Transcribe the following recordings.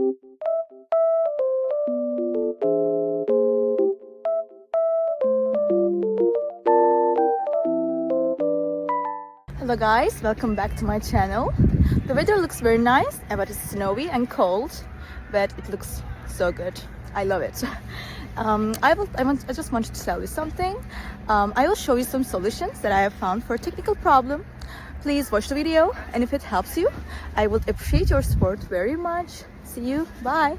Hello guys, welcome back to my channel. The weather looks very nice, but it's snowy and cold, but it looks so good. I love it. I just wanted to tell you something. I will show you some solutions that I have found for a technical problem. Please watch the video, and if it helps you, I would appreciate your support very much. See you, bye.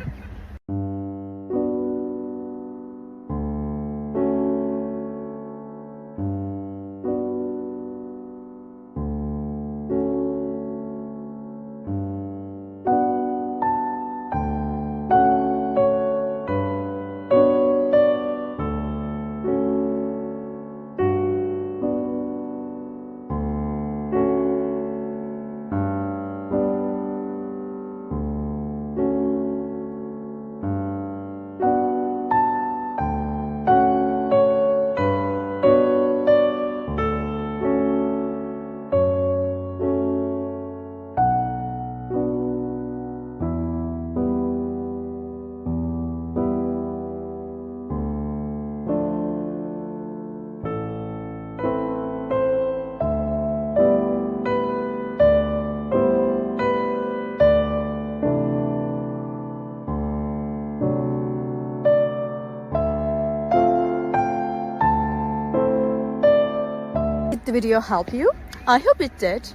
Did the video help you? I hope it did.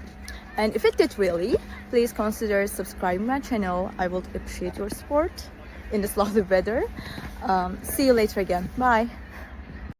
And if it did really, please consider subscribing my channel. I would appreciate your support in this lovely weather. See you later again. Bye.